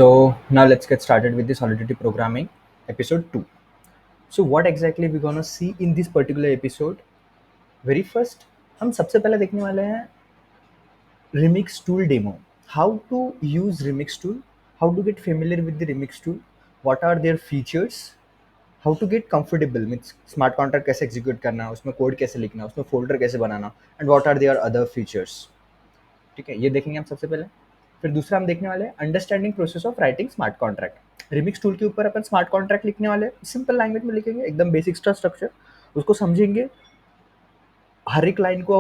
So now let's get started with the Solidity Programming episode 2. So what exactly we're gonna see in this particular episode? Very first, हम सबसे पहले देखने वाले हैं Remix tool demo. How to use Remix tool? How to get familiar with the Remix tool? What are their features? How to get comfortable means smart contract कैसे execute करना है, उसमें कोड कैसे लिखना है, उसमें फोल्डर कैसे बनाना and what are there other features. ठीक है, ये देखेंगे हम सबसे पहले. फिर दूसरा हम देखने वाले हैं understanding process of writing smart contract. Remix tool के ऊपर अपन स्मार्ट कॉन्ट्रैक्ट लिखने वाले हैं, सिंपल लैंग्वेज में लिखेंगे, एकदम बेसिक स्ट्रक्चर. उसको समझेंगे, हर एक लाइन को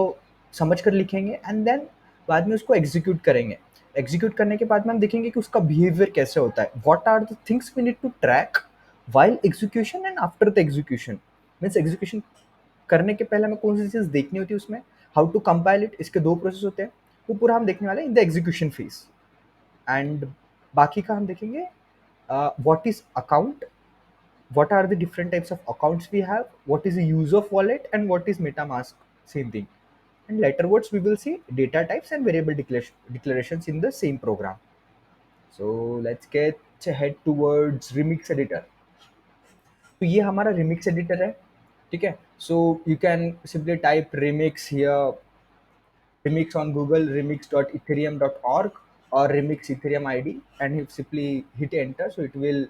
समझ कर लिखेंगे एंड देन बाद में उसको एग्जीक्यूट करेंगे. एग्जीक्यूट करने के बाद में हम देखेंगे कि उसका बिहेवियर कैसे होता है, what are the things we need to track while execution and after the execution. Means execution करने के पहले हमें कौन सी चीज़ देखनी होती है उसमें, हाउ टू कंपाइल इट, इसके दो प्रोसेस होते हैं, वो पूरा हम देखने वाले हैं in the execution phase. And बाकी का हम देखेंगे what is account, what are the different types of accounts we have, what is the use of wallet, and what is metamask, same thing. And laterwards we will see data types and variable declarations in the same program. So let's get head towards remix editor. तो ये हमारा remix editor है. ठीक है, so you can simply type remix here, remix on Google, remix.ethereum.org or remix Ethereum ID, and you simply hit enter. So it will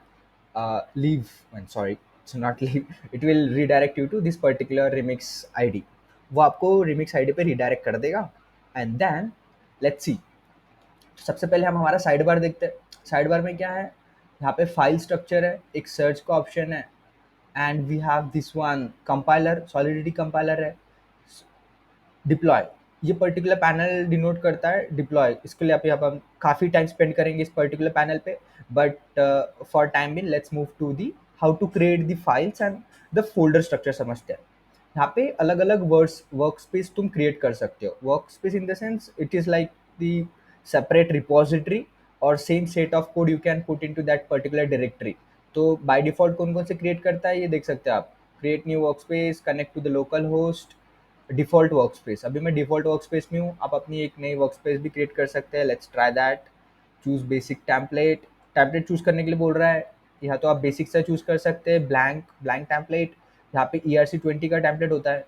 leave. I'm sorry, it's not leave. It will redirect you to this particular remix ID. वो आपको remix ID पे redirect कर देगा. And then let's see. सबसे पहले हम हमारा side bar देखते हैं. साइड बार में क्या है, यहाँ पे फाइल स्ट्रक्चर है, एक सर्च का ऑप्शन है, and we have this one compiler, Solidity compiler है, डिप्लॉय. ये पर्टिकुलर पैनल डिनोट करता है डिप्लॉय. इसके लिए आप हम काफ़ी टाइम स्पेंड करेंगे इस पर्टिकुलर पैनल पे, but for time being let's move to the how to create the files and the folder structure समझते हैं. यहाँ पे अलग अलग वर्क स्पेस तुम क्रिएट कर सकते हो. Workspace in the sense it is like the separate repository और same set of code you can put into that particular directory. तो बाय डिफॉल्ट कौन कौन से क्रिएट करता है ये देख सकते हैं आप. Create new workspace, connect to the localhost, default workspace. अभी मैं डिफ़ॉल्ट वर्कस्पेस में हूँ, आप अपनी एक नई वर्कस्पेस भी क्रिएट कर सकते हैं. Let's try that. Choose basic template. Template choose करने के लिए बोल रहा है, या तो आप बेसिक से चूज़ कर सकते हैं, ब्लैंक ब्लैंक टेम्पलेट. यहाँ पे ERC20 का टेम्पलेट होता है.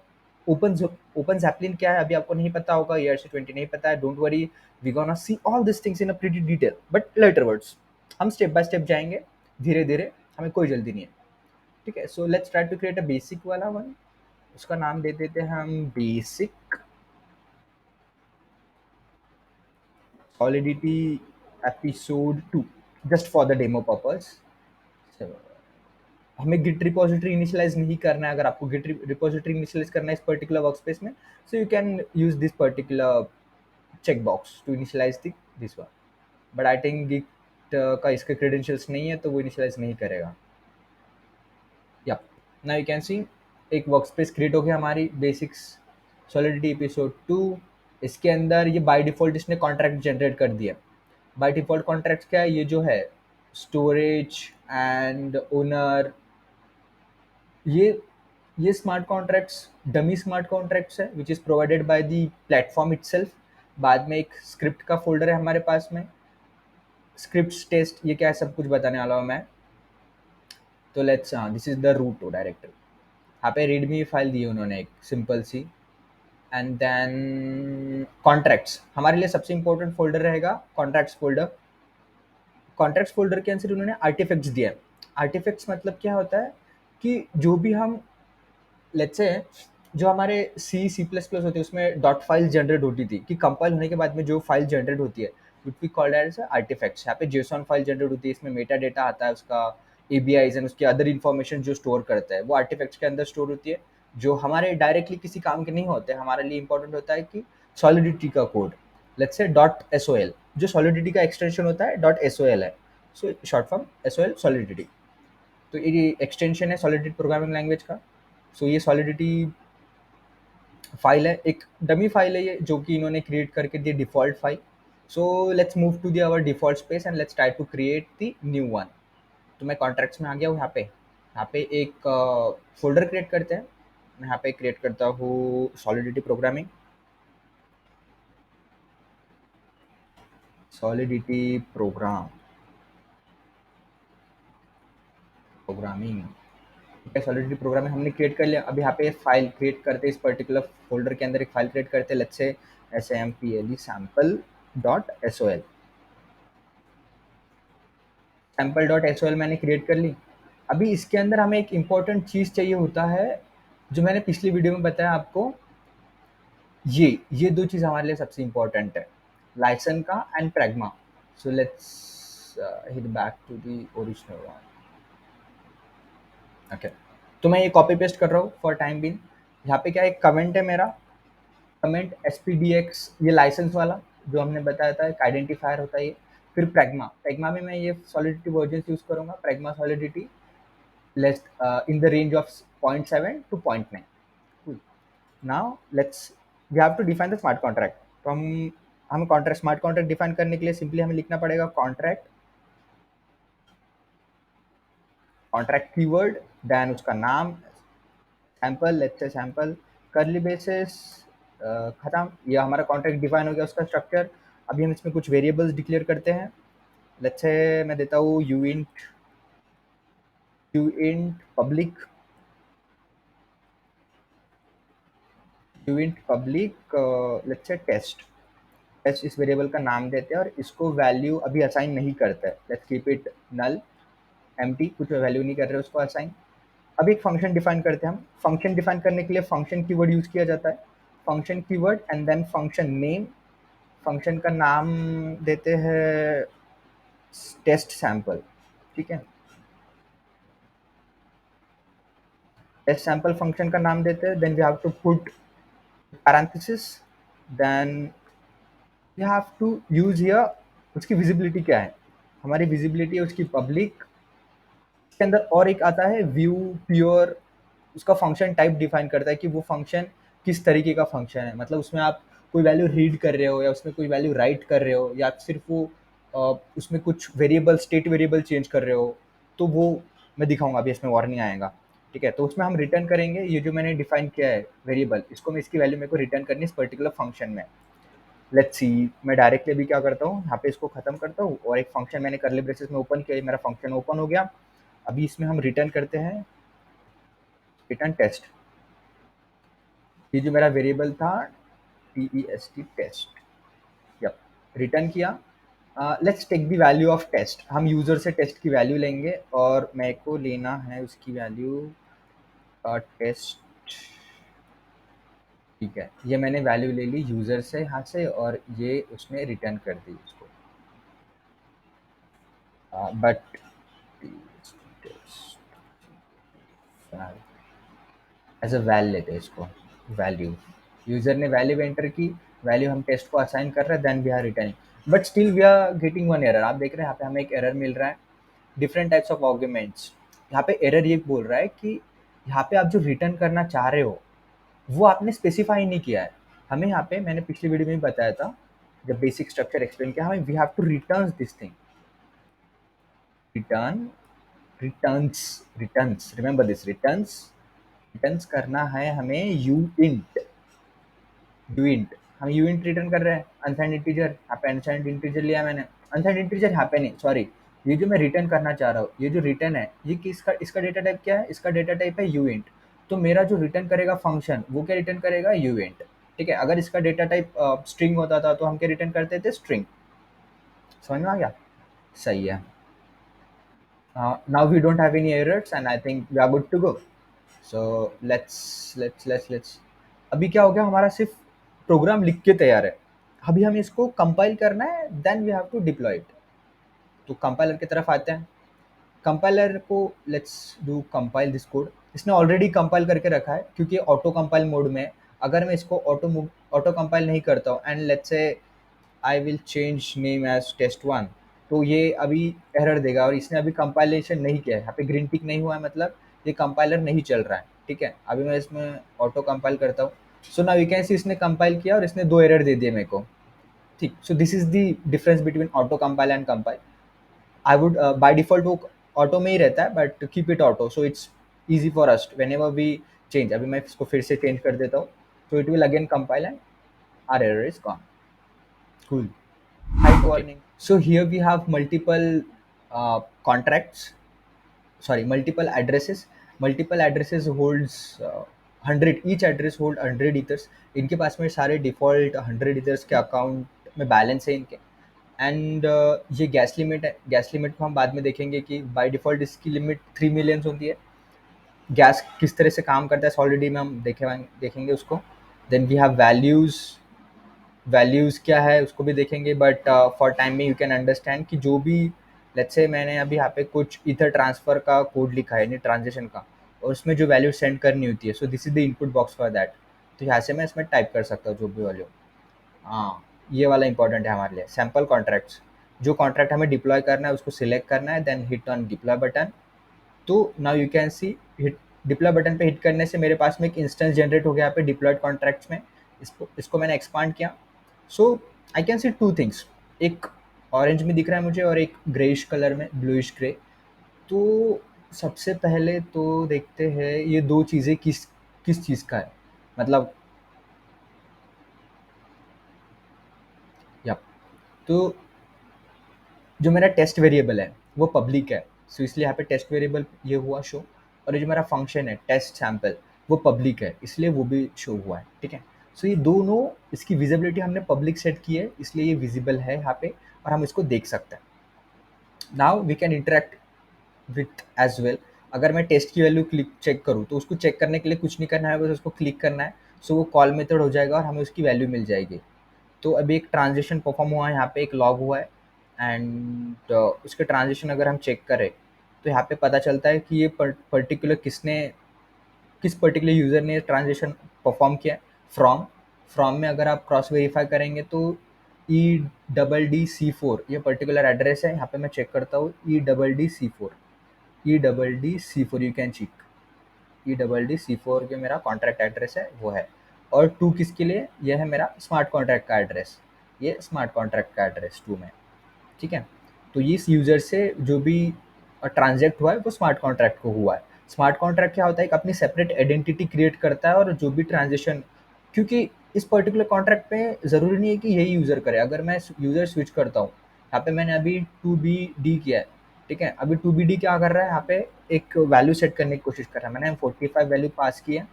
ओपन जैपलिन क्या है अभी आपको नहीं पता होगा, ERC20 नहीं पता है, don't worry, we gonna see all this things in a pretty detail but later words. हम स्टेप बाय स्टेप जाएंगे धीरे धीरे, हमें कोई जल्दी नहीं है. ठीक है, so let's try to create a basic वाला वन. उसका नाम दे देते हैं हम basic Solidity episode 2, just for the demo purpose. हमें गिट रिपोजिटरी इनिशियलाइज नहीं करना है. अगर आपको गिट रिपोजिटरी इनिशियलाइज करना है इस पर्टिकुलर वर्कस्पेस में, so you can use this particular check box to initialize this one. But I think Git का इसके क्रेडेंशियल्स नहीं है तो वो इनिशियलाइज नहीं करेगा. या नाउ यू कैन सी एक वर्कस्पेस क्रिएट हो गया हमारी बेसिक्स सॉलिडिटी एपिसोड 2. इसके अंदर ये बाय डिफ़ॉल्ट इसने कॉन्ट्रैक्ट जनरेट कर दिया. बाय डिफ़ॉल्ट कॉन्ट्रैक्ट क्या है, ये जो है स्टोरेज एंड ओनर, ये smart contracts dummy smart contracts है which is provided by the platform itself. बाद में एक स्क्रिप्ट का फोल्डर है हमारे पास में, स्क्रिप्ट्स टेस्ट, ये क्या है सब कुछ बताने वाला हूँ मैं. तो let's, this is the root directory. यहाँ पे रीडमी फाइल दी है उन्होंने एक सिंपल सी. एंड देन कॉन्ट्रैक्ट्स हमारे लिए सबसे इंपॉर्टेंट फोल्डर रहेगा, कॉन्ट्रैक्ट्स फोल्डर. कॉन्ट्रैक्ट्स फोल्डर के अंदर उन्होंने आर्टिफैक्ट्स दिया है. आर्टिफैक्ट्स मतलब क्या होता है कि जो भी हम लेट्स से जो हमारे सी प्लस प्लस होती है उसमें डॉट फाइल जनरेट होती थी, कि कंपाइल होने के बाद में जो फाइल जनरेट होती है which we called as artifacts. यहाँ पे जेसॉन फाइल जनरेट होती है, इसमें मेटा डेटा आता है, उसका ABIs एंड उसकी अदर इन्फॉर्मेशन जो स्टोर करता है वो आर्टिफैक्ट्स के अंदर स्टोर होती है, जो हमारे डायरेक्टली किसी काम के नहीं होते. हमारे लिए इंपॉर्टेंट होता है कि सॉलिडिटी का कोड, लेट्स से .SOL, जो सॉलिडिटी का एक्सटेंशन होता है .SOL है. So short form SOL solidity. तो ये एक्सटेंशन है सॉलिडिटी प्रोग्रामिंग लैंग्वेज का. सो ये सॉलिडिटी फाइल है, एक डमी फाइल है ये जो कि इन्होंने क्रिएट करके दी default file. So let's move to the our default space and let's try to create the new one. तो मैं कॉन्ट्रैक्ट्स में आ गया हूँ. यहाँ पे एक फोल्डर क्रिएट करते हैं. मैं यहाँ पे क्रिएट करता हूँ Solidity programming, Solidity program. Programming, ठीक है, सॉलिडिटी प्रोग्रामिंग हमने क्रिएट कर लिया। अब यहाँ पे फाइल क्रिएट करते हैं, इस पर्टिकुलर फोल्डर के अंदर एक फाइल क्रिएट करते हैं, let's say sample sample dot sol, sample dot SOL मैंने क्रिएट कर ली। अभी इसके अंदर हमें एक इम्पॉर्टेंट चीज़ चाहिए होता है, जो मैंने पिछली वीडियो में बताया आपको। ये दो चीज़ हमारे लिए सबसे इम्पोर्टेंट है, लाइसन का and pragma. So let's hit back to the original one. Okay, तो मैं ये कॉपी पेस्ट कर रहा हूँ फॉर टाइम बीइंग। यहाँ पे क्या एक कमेंट है मेरा, कमेंट spdx, ये लाइसेंस वाला जो हमने बताया था, एक आइडेंटिफायर होता है ये। फिर प्रैग्मा, प्रैग्मा में मैं ये सॉलिडिटी वर्जन यूज़ करूँगा, pragma solidity less in the range of 0.7 to 0.9. Cool. Now let's we have to define the smart contract. तो हम कॉन्ट्रैक्ट स्मार्ट कॉन्ट्रैक्ट डिफाइन करने के लिए सिंपली हमें लिखना पड़ेगा कॉन्ट्रैक्ट कीवर्ड, देन उसका नाम sample, let's say sample, curly basis, खत्म। ये हमारा कॉन्ट्रैक्ट डिफाइन हो गया, उसका स्ट्रक्चर। अभी हम इसमें कुछ वेरिएबल्स डिक्लेयर करते हैं। लेट्स से मैं देता हूँ uint public, let's say test इस वेरिएबल का नाम देते हैं और इसको वैल्यू अभी असाइन नहीं करते हैं। Let's keep it null, empty, कुछ वैल्यू नहीं कर रहे उसको असाइन। अब एक फंक्शन डिफाइन करते हैं हम। फंक्शन डिफाइन करने के लिए फंक्शन कीवर्ड यूज किया जाता है, function keyword and then function name. Function का नाम देते हैं टेस्ट सैंपल, ठीक है, टेस्ट सैंपल फंक्शन का नाम देते हैं। Then we have to put parenthesis, then we have to use here उसकी विजिबिलिटी क्या है, हमारी विजिबिलिटी है उसकी पब्लिक। इसके अंदर और एक आता है व्यू प्योर, उसका फंक्शन टाइप डिफाइन करता है कि वो फंक्शन किस तरीके का फंक्शन है, मतलब उसमें आप कोई वैल्यू रीड कर रहे हो या उसमें कोई वैल्यू राइट कर रहे हो या सिर्फ वो उसमें कुछ वेरिएबल स्टेट वेरिएबल चेंज कर रहे हो, तो वो मैं दिखाऊंगा, अभी इसमें वार्निंग आएगा, ठीक है। तो उसमें हम रिटर्न करेंगे ये जो मैंने डिफाइन किया है वेरिएबल, इसको मैं इसकी वैल्यू मेरे को रिटर्न करनी है इस पर्टिकुलर फंक्शन में। लेट्स सी, मैं डायरेक्टली भी क्या करता हूँ, यहाँ पे इसको खत्म करता हूँ और एक फंक्शन मैंने कर्ली ब्रेसेस में ओपन किया, मेरा फंक्शन ओपन हो गया। अभी इसमें हम रिटर्न करते हैं रिटर्न टेस्ट, ये जो मेरा वेरिएबल था TEST टेस्ट, यप, रिटर्न किया। Let's take the value of test, हम यूज़र से टेस्ट की वैल्यू लेंगे और मेरे को लेना है उसकी वैल्यू टेस्ट, ठीक है। ये मैंने वैल्यू ले ली यूज़र से यहाँ से और ये उसने रिटर्न कर दी उसको, बट एज अ वैल लेते हैं इसको, वैल्यू, यूज़र ने वैल्यू एंटर की, वैल्यू हम टेस्ट को असाइन कर रहे हैं, then we are returning, but still we are getting one error. आप देख रहे हैं यहाँ पे हमें एक एरर मिल रहा है, डिफरेंट टाइप्स ऑफ आर्ग्यूमेंट्स। यहाँ पे एरर ये बोल रहा है कि यहाँ पे आप जो रिटर्न करना चाह रहे हो वो आपने स्पेसिफाई नहीं किया है। हमें यहाँ पे मैंने पिछली वीडियो में भी बताया था, जब बेसिक स्ट्रक्चर एक्सप्लेन किया, हमें we have to return this thing, return, returns, remember this, returns करना है हमें यूइंट, हम यूइंट रिटर्न कर रहे हैं अनसाइंड इंटीजर। यहाँ पे अनसाइंड इंटीजर लिया मैंने, अनसाइंड इंटीजर यहाँ पे नहीं, सॉरी, ये जो मैं रिटर्न करना चाह रहा हूँ, ये जो रिटर्न है ये किसका, इसका डेटा टाइप क्या है, इसका डेटा टाइप है यूइंट। तो मेरा जो रिटर्न करेगा फंक्शन वो क्या रिटर्न करेगा, यूइंट, ठीक है। अगर इसका डेटा टाइप स्ट्रिंग होता था तो हम क्या रिटर्न करते थे, स्ट्रिंग। समझ में आ गया, सही है। Now we don't have any errors and I think we are good to go. So let's अभी क्या हो गया, हमारा सिर्फ प्रोग्राम लिख के तैयार है। अभी हमें इसको कंपाइल करना है, then we have to deploy it. तो कंपाइलर की तरफ आते हैं। कंपाइलर को let's do compile this code. इसने ऑलरेडी कंपाइल करके रखा है क्योंकि ऑटो कंपाइल मोड में है। अगर मैं इसको ऑटो कंपाइल नहीं करता हूँ and let's say I will change name as टेस्ट1, तो ये अभी एरर देगा और इसने अभी कंपाइलेशन नहीं किया है, यहाँ पे ग्रीन टिक नहीं हुआ है, मतलब ये कंपाइलर नहीं चल रहा है, ठीक है। अभी मैं इसमें ऑटो कंपाइल करता हूँ। सो नाउ यू कैन सी इसने कंपाइल किया और इसने 2 एरर दे दिए मेरे को, ठीक। So this is the difference between auto compile and compile. I would by default वो ऑटो में ही रहता है, but keep it auto so it's easy for us whenever we change. अभी मैं इसको फिर से चेंज कर देता हूँ, so it will again compile and our error is gone. Cool. Height warning. So here we have multiple contracts. Sorry, multiple addresses holds 100, each address hold 100 ethers. इनके पास में सारे डिफ़ॉल्ट 100 ईथर्स के अकाउंट में balance है इनके। And ये gas limit है। Gas limit को हम बाद में देखेंगे कि बाय डिफ़ॉल्ट इसकी लिमिट 3 मिलियंस होती है। गैस किस तरह से काम करता है सॉलिडी में हम देखेंगे उसको। Then we have values. Values क्या है उसको भी देखेंगे, बट फॉर टाइम में यू कैन अंडरस्टैंड कि जो भी, लेट्स से मैंने अभी यहाँ पे कुछ ईथर ट्रांसफ़र का कोड लिखा है, यानी ट्रांजेक्शन का, और उसमें जो वैल्यू सेंड करनी होती है, so this is the input box for that. तो यहाँ से मैं इसमें टाइप कर सकता हूँ जो भी वैल्यू। हाँ, ये वाला इंपॉर्टेंट है हमारे लिए, सैम्पल कॉन्ट्रैक्ट्स। जो कॉन्ट्रैक्ट हमें डिप्लॉय करना है उसको सिलेक्ट करना है, then hit on deploy button. तो now you can see, hit deploy button पे हिट करने से मेरे पास में एक इंस्टेंस जनरेट हो गया यहाँ पे डिप्लॉयड कॉन्ट्रैक्ट्स में। इसको मैंने एक्सपांड किया। So I can see two things, एक ऑरेंज में दिख रहा है मुझे और एक ग्रेइश कलर में, ब्लूइश ग्रे। तो सबसे पहले तो देखते हैं ये दो चीज़ें किस किस चीज़ का है, मतलब या तो जो मेरा टेस्ट वेरिएबल है वो पब्लिक है, सो इसलिए यहाँ पे टेस्ट वेरिएबल ये हुआ शो। और ये जो मेरा फंक्शन है टेस्ट सैम्पल, वो पब्लिक है, इसलिए वो भी शो हुआ है, ठीक है। सो ये दोनों, इसकी विजिबिलिटी हमने पब्लिक सेट की है, इसलिए ये विजिबल है यहाँ पे और हम इसको देख सकते हैं। Now we can interact with as well. अगर मैं टेस्ट की वैल्यू क्लिक चेक करूँ तो उसको चेक करने के लिए कुछ नहीं करना है, बस उसको क्लिक करना है। सो वो कॉल मेथड हो जाएगा और हमें उसकी वैल्यू मिल जाएगी। तो अभी एक ट्रांजेक्शन परफॉर्म हुआ है, यहाँ पे एक लॉग हुआ है। एंड उसके ट्रांजेक्शन अगर हम चेक करें तो यहाँ पे पता चलता है कि ये पर्टिकुलर किस पर्टिकुलर यूज़र ने ट्रांजेक्शन परफॉर्म किया है। फ्रॉम फ्रॉम में अगर आप क्रॉस वेरीफाई करेंगे तो EDD C4 ये पर्टिकुलर एड्रेस है। यहाँ पे मैं चेक करता हूँ EDD C4 you can check. EDD C4 जो मेरा कॉन्ट्रैक्ट एड्रेस है वो है। और टू किसके लिए, यह है मेरा स्मार्ट कॉन्ट्रैक्ट का एड्रेस। ये स्मार्ट कॉन्ट्रैक्ट का एड्रेस टू में, ठीक है। तो इस यूज़र से जो भी ट्रांजैक्ट हुआ है वो स्मार्ट कॉन्ट्रैक्ट को हुआ है। स्मार्ट कॉन्ट्रैक्ट क्या होता है, एक अपनी सेपरेट आइडेंटिटी क्रिएट करता है, और जो भी ट्रांजेक्शन, क्योंकि इस पर्टिकुलर कॉन्ट्रैक्ट पे ज़रूरी नहीं है कि यही यूज़र करे। अगर मैं यूज़र स्विच करता हूँ, यहाँ पे मैंने अभी 2BD किया है, ठीक है। अभी 2BD क्या कर रहा है, यहाँ पे एक वैल्यू सेट करने की कोशिश कर रहा है। मैंने 45 वैल्यू पास की है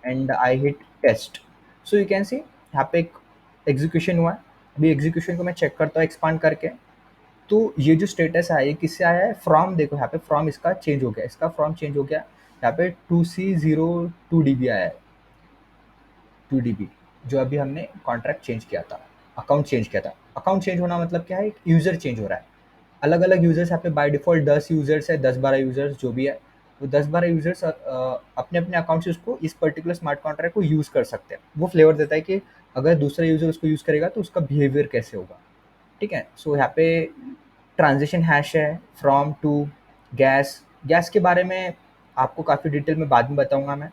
and I hit test. So you can see यहाँ पे एक एग्जीक्यूशन हुआ है। अभी एग्जीक्यूशन को मैं चेक करता हूँ एक्सपांड करके। तो ये जो स्टेटस है ये किससे आया है, फ्रॉम। देखो यहाँ पे फ्रॉम इसका चेंज हो गया, इसका फ्रॉम चेंज हो गया। यहाँ पे 2C02DB आया है, 2DB, जो अभी हमने कॉन्ट्रैक्ट चेंज किया था, अकाउंट चेंज किया था। अकाउंट चेंज होना मतलब क्या है, एक यूज़र चेंज हो रहा है। अलग अलग यूज़र्स यहाँ पे बाय डिफ़ॉल्ट 10 यूज़र्स है, 10-12 यूज़र्स जो भी है। वो 10-12 यूज़र्स अपने अपने अकाउंट से उसको, इस पर्टिकुलर स्मार्ट कॉन्ट्रैक्ट को यूज़ कर सकते हैं। वो फ्लेवर देता है कि अगर दूसरा यूज़र उसको यूज़ करेगा तो उसका बिहेवियर कैसे होगा, ठीक है। सो यहाँ पे ट्रांजिशन हैश है फ्रॉम टू गैस। गैस के बारे में आपको काफ़ी डिटेल में बाद में बताऊंगा मैं,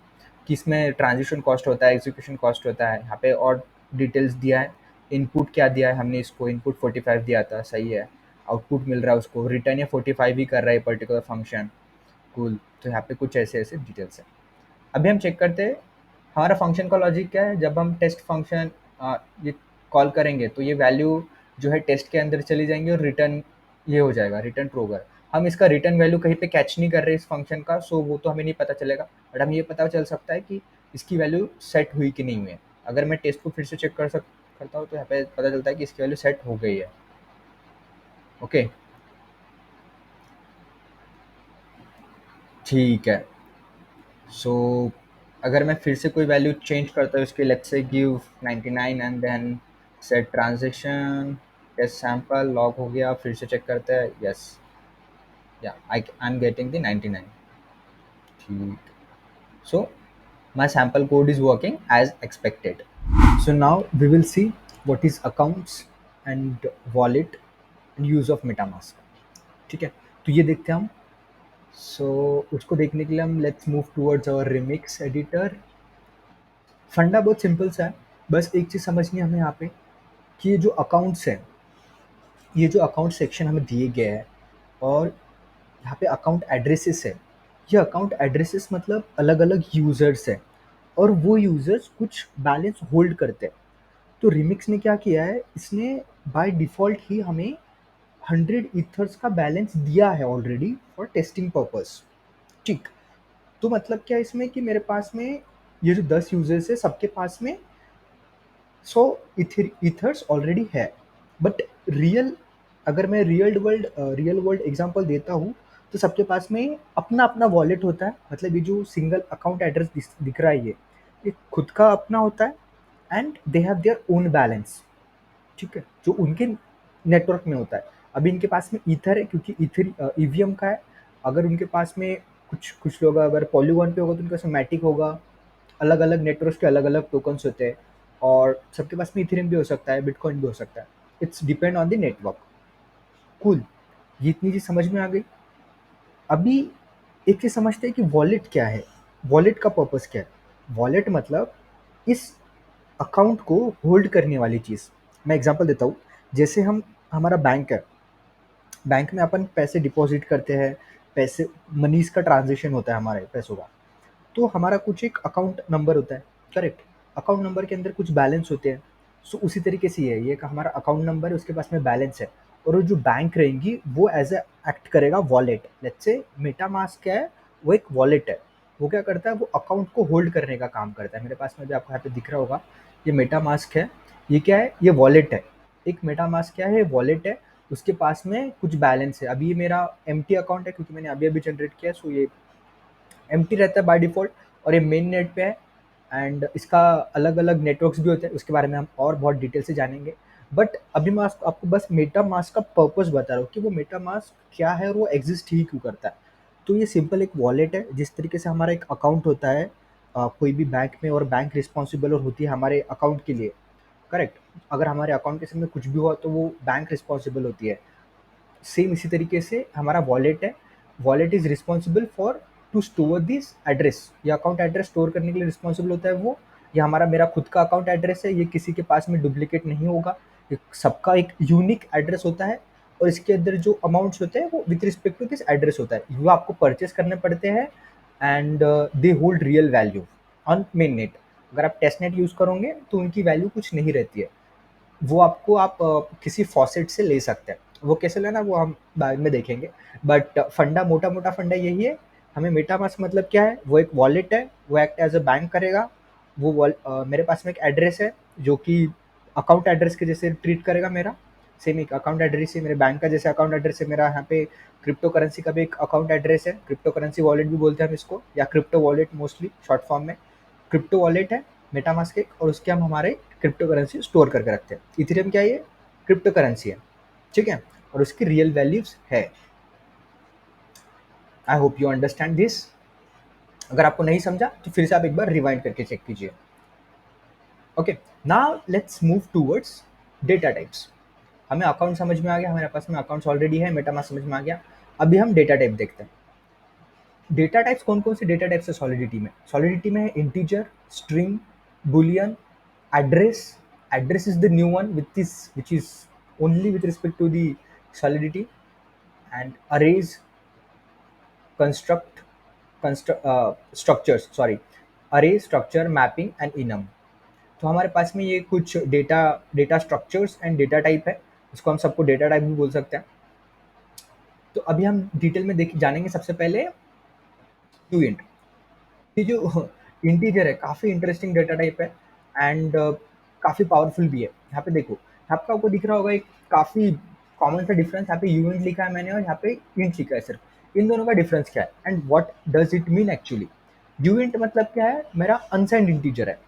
कि इसमें ट्रांजिशन कॉस्ट होता है, एग्जीक्यूशन कॉस्ट होता है। यहाँ पे और डिटेल्स दिया है। इनपुट क्या दिया है हमने, इसको इनपुट 45 दिया था, सही है। आउटपुट मिल रहा है उसको, रिटर्न या 45 ही कर रहा है पर्टिकुलर फंक्शन, कूल। तो यहाँ पे कुछ ऐसे ऐसे डिटेल्स है। अभी हम चेक करते हैं हमारा फंक्शन का लॉजिक क्या है। जब हम टेस्ट फंक्शन ये कॉल करेंगे तो ये वैल्यू जो है टेस्ट के अंदर चली जाएंगी और रिटर्न ये हो जाएगा, रिटर्न ट्रू होगा। हम इसका रिटर्न वैल्यू कहीं पे कैच नहीं कर रहे इस फंक्शन का, सो वो तो हमें नहीं पता चलेगा। बट हम ये पता चल सकता है कि इसकी वैल्यू सेट हुई कि नहीं हुई है। अगर मैं टेस्ट को फिर से चेक करता हूँ तो यहाँ पे पता चलता है कि इसकी वैल्यू सेट हो गई है। ओके, ठीक है। सो अगर मैं फिर से कोई वैल्यू चेंज करता हूँ इसके, let's say give 99 and then set transaction test sample, log हो गया, फिर से चेक करते हैं, यस, या आई एम गेटिंग द 99, ठीक। सो my sample code is working as expected. So now we will see what is accounts and wallet and use of metamask, ठीक है। तो ये देखते हैं हम। सो उसको देखने के लिए हम let's move towards our remix editor. फंडा बहुत सिंपल सा है, बस एक चीज़ समझनी है हमें यहाँ पे, कि ये जो अकाउंट्स हैं, ये जो अकाउंट सेक्शन हमें दिए गए हैं, और यहाँ पे अकाउंट एड्रेसेस है। ये अकाउंट एड्रेसेस मतलब अलग अलग यूज़र्स हैं, और वो यूज़र्स कुछ बैलेंस होल्ड करते हैं। तो रिमिक्स ने क्या किया है, इसने बाय डिफ़ॉल्ट ही हमें 100 ईथर्स का बैलेंस दिया है ऑलरेडी फॉर टेस्टिंग पर्पस। ठीक। तो मतलब क्या है इसमें कि मेरे पास में ये जो 10 यूजर्स है सबके पास में 100 ईथर्स ऑलरेडी है। बट रियल अगर मैं रियल वर्ल्ड एग्जांपल देता हूँ तो सबके पास में अपना अपना वॉलेट होता है। मतलब ये जो सिंगल अकाउंट एड्रेस दिख रहा है ये खुद का अपना होता है and they have their own balance. ठीक है, जो उनके नेटवर्क में होता है। अभी इनके पास में ईथर है क्योंकि ईथर ईवीएम का है। अगर उनके पास में कुछ कुछ लोग अगर पॉलीगॉन पे होगा तो उनके पास में मैटिक होगा। अलग अलग नेटवर्क के अलग अलग टोकन्स होते हैं और सबके पास में इथेरियम भी हो सकता है, बिटकॉइन भी हो सकता है। It's depend on the network. Cool, ये इतनी चीज समझ में आ गई। अभी एक चीज समझते हैं कि वॉलेट क्या है। वॉलेट का पर्पस क्या है। वॉलेट मतलब इस अकाउंट को होल्ड करने वाली चीज। मैं एग्जांपल देता हूँ। जैसे हम हमारा बैंक है, बैंक में अपन पैसे डिपॉजिट करते हैं, पैसे मनीज का ट्रांजेक्शन होता है हमारे पैसों का। तो हमारा कुछ एक अकाउंट नंबर होता है, करेक्ट। अकाउंट नंबर के अंदर कुछ बैलेंस होते हैं। सो उसी तरीके से ये है, ये एक हमारा अकाउंट नंबर है, उसके पास में बैलेंस है। और वो जो बैंक रहेंगी वो एज ए एक्ट करेगा वॉलेट। लेट्स से मेटामास्क क्या है, वो एक वॉलेट है। वो क्या करता है, वो अकाउंट को होल्ड करने का काम करता है। मेरे पास में भी आपको यहाँ पे दिख रहा होगा, ये मेटामास्क है। ये क्या है, ये वॉलेट है। एक मेटामास्क क्या है, वॉलेट है। उसके पास में कुछ बैलेंस है। अभी ये मेरा एम्प्टी अकाउंट है क्योंकि मैंने अभी अभी जनरेट किया है, सो ये एम्प्टी रहता है बाय डिफ़ॉल्ट। और ये मेन नेट पे है एंड इसका अलग-अलग नेटवर्क्स भी होते हैं, उसके बारे में हम और बहुत डिटेल से जानेंगे। बट अभी मैं आपको बस मेटामास्क का पर्पस बता रहा हूँ कि वो मेटामास्क क्या है और वो एग्ज़िस्ट ही क्यों करता है। तो ये सिंपल एक वॉलेट है, जिस तरीके से हमारा एक अकाउंट होता है कोई भी बैंक में, और बैंक रिस्पॉन्सिबल और होती है हमारे अकाउंट के लिए, करेक्ट। अगर हमारे अकाउंट के सामने कुछ भी हुआ तो वो बैंक रिस्पॉन्सिबल होती है। सेम इसी तरीके से हमारा वॉलेट है। Wallet is responsible for to store this address. ये अकाउंट एड्रेस स्टोर करने के लिए रिस्पॉन्सिबल होता है वो। ये हमारा मेरा खुद का अकाउंट एड्रेस है, ये किसी के पास में डुप्लीकेट नहीं होगा। ये सबका एक यूनिक एड्रेस होता है। और इसके अंदर जो अमाउंट्स होते हैं वो with respect to this address होता है, वो आपको परचेस करने पड़ते हैं and they hold real value on main net. अगर आप टेस्ट नेट यूज करोगे तो उनकी वैल्यू कुछ नहीं रहती है। वो आपको आप किसी फॉसेट से ले सकते हैं। वो कैसे लेना वो हम बाद में देखेंगे। बट फंडा, मोटा-मोटा फंडा यही है। हमें मेटामास्क मतलब क्या है, वो एक वॉलेट है, वो एक्ट एज़ अ बैंक करेगा। वो मेरे पास में एक एड्रेस है जो कि अकाउंट एड्रेस के जैसे ट्रीट करेगा मेरा। सेम एक अकाउंट एड्रेस है मेरे बैंक का, जैसे अकाउंट एड्रेस है मेरा यहाँ पे क्रिप्टो करेंसी का भी एक अकाउंट एड्रेस है। क्रिप्टो करेंसी वॉलेट भी बोलते हैं हम इसको, या crypto wallet mostly short form में। क्रिप्टो वॉलेट है मेटामास्क एक, और उसके हम हमारे क्रिप्टो करेंसी स्टोर करके रखते हैं। इथेरियम क्या है, ये क्रिप्टो करेंसी है, ठीक है। और उसकी रियल वैल्यूज है। I hope you understand this. अगर आपको नहीं समझा तो फिर से आप एक बार रिवाइंड करके चेक कीजिए। Okay, now let's move towards data types. हमें अकाउंट समझ में आ गया, हमारे पास में अकाउंट्स ऑलरेडी है, मेटामास्क समझ में आ गया। अभी हम डेटा टाइप देखते हैं। डेटा टाइप्स कौन कौन से डेटा टाइप्स है सॉलिडिटी में। सॉलिडिटी में है integer, string, boolean, address. Address is the new one which is only with respect to the solidity. And arrays, construct, structures, sorry, array, structure, mapping and enum. तो हमारे पास में ये कुछ data structures and data type है। इसको हम सबको डेटा टाइप भी बोल सकते हैं। तो अभी हम डिटेल में देख जानेंगे। सबसे पहले यूएंट। ये जो इंटीजर है काफ़ी इंटरेस्टिंग डेटा टाइप है एंड काफ़ी पावरफुल भी है। यहाँ पे देखो, यहाँ पे आपको दिख रहा होगा एक काफ़ी कॉमन सा डिफरेंस। यहाँ पे यूनिट लिखा है मैंने और यहाँ पे इंट लिखा है सिर्फ। इन दोनों का डिफरेंस क्या है and what does it mean actually. Unit मतलब क्या है, मेरा अनसाइंड इंटीजर है।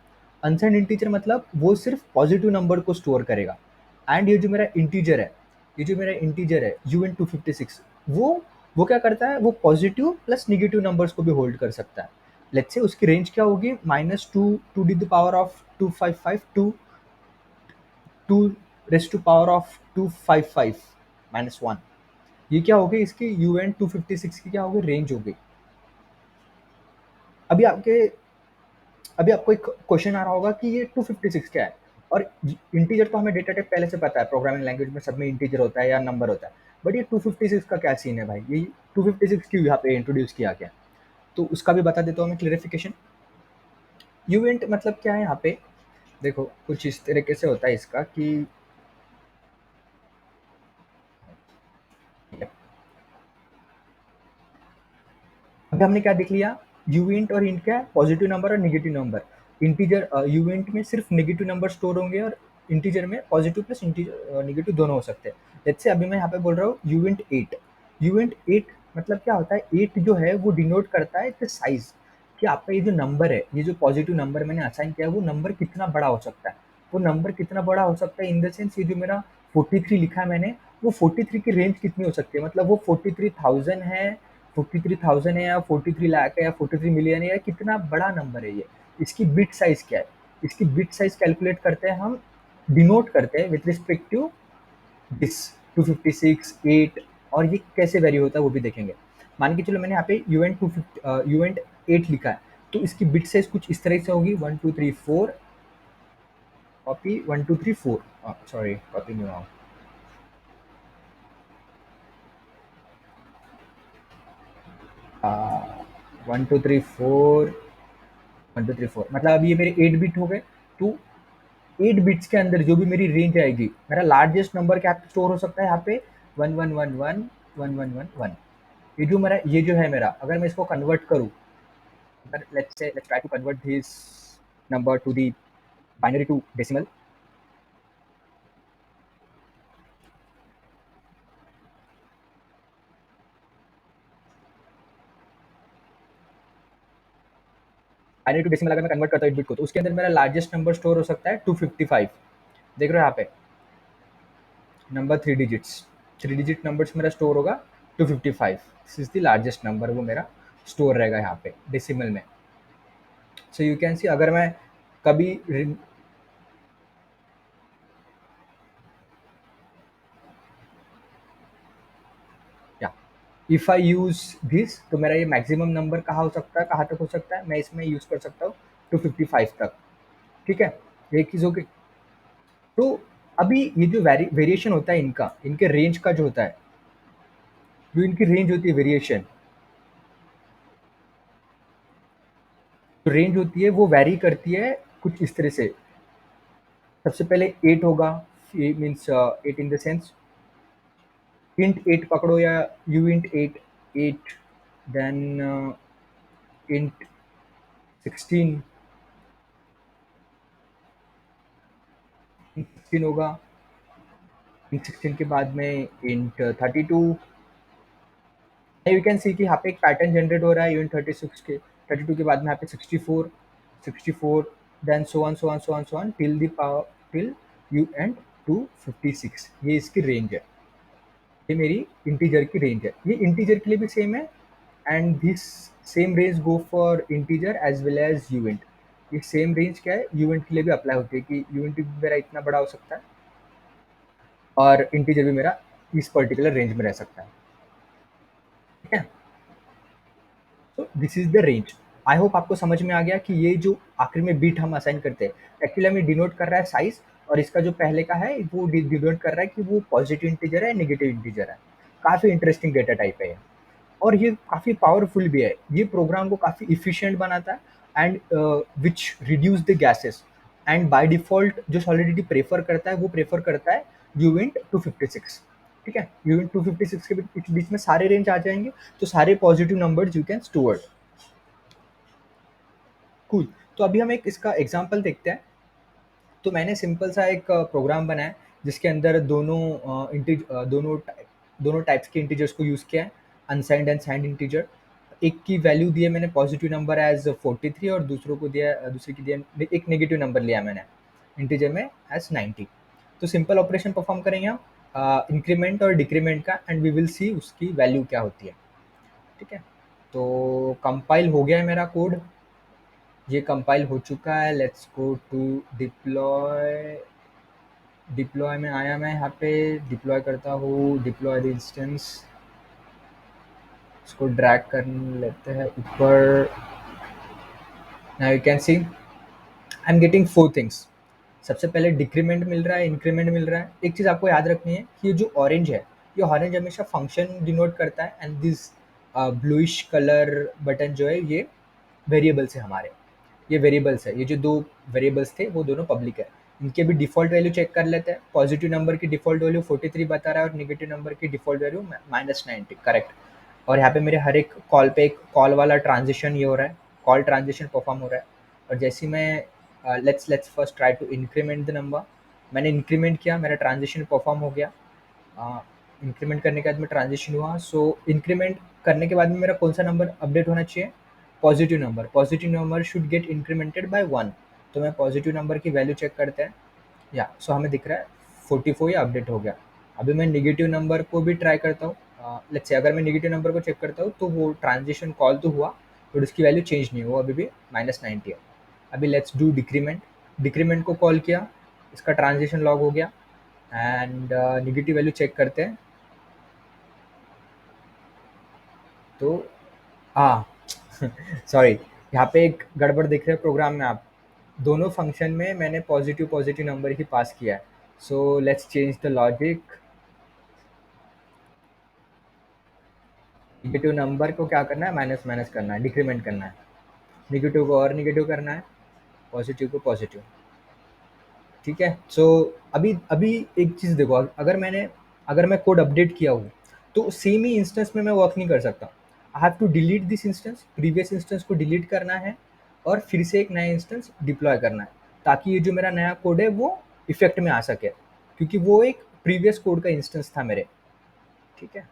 अनसाइंड इंटीजर मतलब वो सिर्फ पॉजिटिव नंबर को स्टोर करेगा। एंड ये जो मेरा इंटीजर है, UN256, वो क्या करता है, वो पॉजिटिव प्लस निगेटिव नंबर्स को भी होल्ड कर सकता है। लेट्स से उसकी रेंज क्या होगी, -2 to the the power of 255 to 2 raise to power of 255 -1। ये क्या हो गई, इसकी UN256 की क्या हो गई, रेंज हो गई। अभी आपके अभी आपको एक क्वेश्चन आ रहा होगा कि ये 256 क्या है। और इंटीजर तो हमें डेटा टाइप पहले से पता है, प्रोग्रामिंग लैंग्वेज में सब में इंटीजर होता है या नंबर होता है। बट ये 256 का क्या सीन है भाई, ये 256 क्यों यहाँ पे इंट्रोड्यूस किया गया। तो उसका भी बता देता हूँ मैं क्लियरिफिकेशन। यूवेंट मतलब क्या है यहाँ पे, देखो कुछ इस तरीके से होता है इसका कि अभी हमने क्या देख लिया, यूइंट और इंट क्या है, पॉजिटिव नंबर और नेगेटिव नंबर। इंटीजर यूइंट में सिर्फ नेगेटिव नंबर स्टोर होंगे और इंटीजर में पॉजिटिव प्लस नेगेटिव दोनों हो सकते हैं। लेट्स से अभी मैं यहाँ पे बोल रहा हूँ यूइंट 8। यूइंट 8 मतलब क्या होता है, 8 जो है वो डिनोट करता है द साइज, कि आपका ये जो नंबर है, ये जो पॉजिटिव नंबर मैंने असाइन किया है, वो नंबर कितना बड़ा हो सकता है। वो नंबर कितना बड़ा हो सकता है इन द सेंस, ये जो मेरा 43 लिखा है मैंने, वो 43 की रेंज कितनी हो सकती है, मतलब वो 43,000 है, 43,000 है या 43 लाख है या 43 मिलियन है, या कितना बड़ा नंबर है ये, इसकी बिट साइज क्या है। इसकी बिट साइज कैलकुलेट करते हैं हम, डिनोट करते हैं विथ रिस्पेक्ट टू दिस 256 8, और ये कैसे वेरी होता है वो भी देखेंगे। मान के चलो मैंने यहाँ पे यूएंट 250 यूएंट 8 लिखा है, तो इसकी बिट साइज कुछ इस तरह से होगी, 1 2 3 4, कॉपी 1 2 3 4, सॉरी कॉपी नहीं हुआ, 1 2 3 4, 1 2 3 4, मतलब अभी ये मेरे 8 बिट हो गए। तो 8 बिट्स के अंदर जो भी मेरी रेंज आएगी, मेरा लार्जेस्ट नंबर क्या स्टोर हो सकता है यहाँ पे, 1111 1111। ये जो मेरा, ये जो है मेरा, अगर मैं इसको कन्वर्ट करूँ, अगर let's try to convert this number to the binary to decimal। Binary to decimal अगर मैं कन्वर्ट करता हूँ 8 बिट को, तो उसके अंदर मेरा लार्जेस्ट नंबर स्टोर हो सकता है 255। देख रहे हो यहाँ पे नंबर 3 डिजिट्स, 3 डिजिट नंबर्स मेरा स्टोर होगा 255। This is the largest number, वो मेरा स्टोर रहेगा यहाँ पे डेसिमल में। सो यू कैन सी, अगर मैं कभी या इफ आई यूज दिस, तो मेरा ये मैक्सिमम नंबर कहाँ हो सकता है, कहाँ तक हो सकता है, मैं इसमें यूज कर सकता हूँ 255 तक। ठीक है, एक चीज होगी। तो अभी ये जो वेरिएशन होता है इनका, इनके रेंज का जो होता है, जो इनकी रेंज होती है वेरिएशन, जो रेंज होती है वो वैरी करती है कुछ इस तरह से। सबसे पहले 8 होगा, means 8 in the sense int 8 पकड़ो, या यू इंट 8, 8, देन इंट 16, 16 होगा, इंट 16 के बाद में इंट 32। यू कैन सी कि यहाँ पे एक पैटर्न जनरेट हो रहा है, यूनिट 36 के 32 के बाद में यहाँ पे 64, 64, then so on till the power, till you end 256। ये इसकी रेंज है, ये मेरी इंटीजर की रेंज है। ये इंटीजर के लिए भी सेम है, and this same range go for integer as well as uint. ये सेम रेंज क्या है, यूएंट के लिए भी अप्लाई होती है, कि यूएंट भी मेरा इतना बड़ा हो सकता है और इंटीजर भी मेरा इस पर्टिकुलर रेंज में रह सकता है। ठीक है, तो this is the range. I hope आपको समझ में आ गया कि ये जो आखिर में बीट हम असाइन करते हैं, एक्चुअली हमें डिनोट कर रहा है साइज, और इसका जो पहले का है वो डिनोट कर रहा है कि वो पॉजिटिव इंटीजर है नेगेटिव इंटीजर है। काफ़ी इंटरेस्टिंग डेटा टाइप है ये, और ये काफ़ी पावरफुल भी है। ये प्रोग्राम को काफ़ी इफिशियंट बनाता है, and which reduce the gases. And by default जो सॉलिडिटी प्रेफर करता है, वो प्रेफर करता है यूविंट 256। ठीक है, यूविंट 256 के बीच में सारे रेंज आ जाएंगे, तो सारे positive numbers you can store. Cool. तो अभी हम एक इसका एग्जांपल देखते हैं। तो मैंने सिंपल सा एक प्रोग्राम बनाया है, जिसके अंदर दोनों टाइप्स के इंटीजर्स को यूज़ किया है, अनसाइंड एंड साइंड इंटीजर। एक की वैल्यू दी है मैंने पॉजिटिव नंबर एज 43, और दूसरों को दिया, दूसरे की दिया एक नेगेटिव नंबर लिया मैंने इंटीजर में एज 90। तो सिंपल ऑपरेशन परफॉर्म करेंगे हम इंक्रीमेंट और डिक्रीमेंट का, एंड वी विल सी उसकी वैल्यू क्या होती है। ठीक है, तो कंपाइल हो गया है मेरा कोड, ये कंपाइल हो चुका है। Let's go to deploy. Deploy में आया मैं, यहाँ पे डिप्लॉय करता हूँ, डिप्लॉय द इंस्टेंस, इसको ड्रैग कर लेते हैं ऊपर। Now you can see I am getting 4 things. सबसे पहले डिक्रीमेंट मिल रहा है, इंक्रीमेंट मिल रहा है। एक चीज़ आपको याद रखनी है कि ये जो ऑरेंज है, ये ऑरेंज हमेशा फंक्शन डिनोट करता है, and this bluish colour button जो है, ये वेरिएबल्स है हमारे। ये वेरिएबल्स है, ये जो दो वेरिएबल्स थे वो दोनों पब्लिक है। इनके भी डिफ़ॉल्ट वैल्यू चेक कर लेते हैं। पॉजिटिव नंबर की डिफ़ॉल्ट वैल्यू 43 बता रहा है, और नेगेटिव नंबर की डिफ़ॉल्ट वैल्यू -90, करेक्ट। और यहाँ पे मेरे हर एक कॉल पे एक कॉल वाला ट्रांजिशन ये हो रहा है, कॉल ट्रांजिशन परफॉर्म हो रहा है। और जैसे ही मैं let's first try to increment the number, मैंने इंक्रीमेंट किया, मेरा ट्रांजिशन परफॉर्म हो गया। इंक्रीमेंट करने के बाद में ट्रांजिशन हुआ, सो इंक्रीमेंट करने के बाद में मेरा कौन सा नंबर अपडेट होना चाहिए, positive number should get incremented by 1। तो मैं पॉजिटिव नंबर की वैल्यू चेक करते हैं, या सो हमें दिख रहा है 44 ये अपडेट हो गया। अभी मैं नेगेटिव नंबर को भी ट्राई करता हूँ, लेट्स से अगर मैं नेगेटिव नंबर को चेक करता हूँ तो वो ट्रांजिशन कॉल तो हुआ बट उसकी वैल्यू चेंज नहीं हुआ, वो अभी भी -90 है। अभी लेट्स डू डिक्रीमेंट, डिक्रीमेंट को कॉल किया, इसका ट्रांजिशन लॉग हो गया एंड नेगेटिव वैल्यू चेक करते हैं तो हाँ सॉरी, यहाँ पे एक गड़बड़ दिख रहा है प्रोग्राम में। आप दोनों फंक्शन में मैंने पॉजिटिव पॉजिटिव नंबर ही पास किया है, so let's change the logic. Negative number को क्या करना है, माइनस माइनस करना है, डिक्रीमेंट करना है, नेगेटिव को और नेगेटिव करना है, पॉजिटिव को पॉजिटिव। ठीक है, सो अभी अभी एक चीज़ देखो, अगर मैं कोड अपडेट किया हूँ तो सेम ही इंस्टेंस में मैं वर्क नहीं कर सकता। I have to delete this instance, previous instance को डिलीट करना है और फिर से एक नया इंस्टेंस डिप्लॉय करना है, ताकि ये जो मेरा नया कोड है वो इफेक्ट में आ सके, क्योंकि वो एक प्रीवियस कोड का इंस्टेंस था मेरे। ठीक है,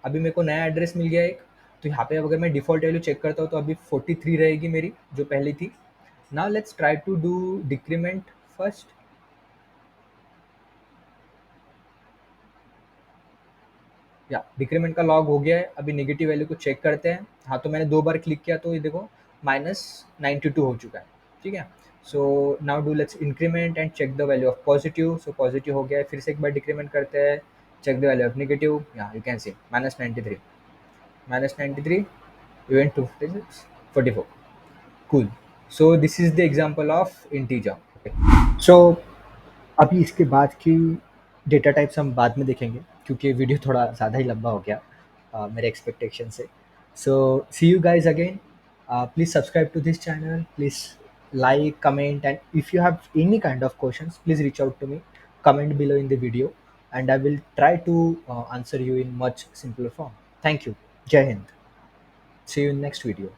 अभी मेरे को नया एड्रेस मिल गया एक, तो यहाँ पे अगर मैं डिफ़ॉल्ट वैल्यू चेक करता हूँ तो अभी 43 रहेगी मेरी जो पहली थी। Now let's try to do decrement first. या डिक्रीमेंट का लॉग हो गया है, अभी नेगेटिव वैल्यू को चेक करते हैं। हाँ, तो मैंने 2 बार क्लिक किया तो ये देखो -92 हो चुका है। ठीक है? So now do let's increment and check the value of positive. So positive हो गया है, फिर से एक बार डिक्रीमेंट करते हैं, check the value of negative. या you can see -93, -93 event to 44। Cool. So this is the example of integer. सो अभी इसके बाद की डेटा टाइप्स हम बाद में देखेंगे, क्योंकि वीडियो थोड़ा ज़्यादा ही लंबा हो गया मेरे एक्सपेक्टेशन से। So see you guys again, please subscribe to this channel, please like, comment, and if you have any kind of questions, please reach out to me, comment below in the video, and I will try to answer you in much simpler form. Thank you. Jai Hind. See you in next video.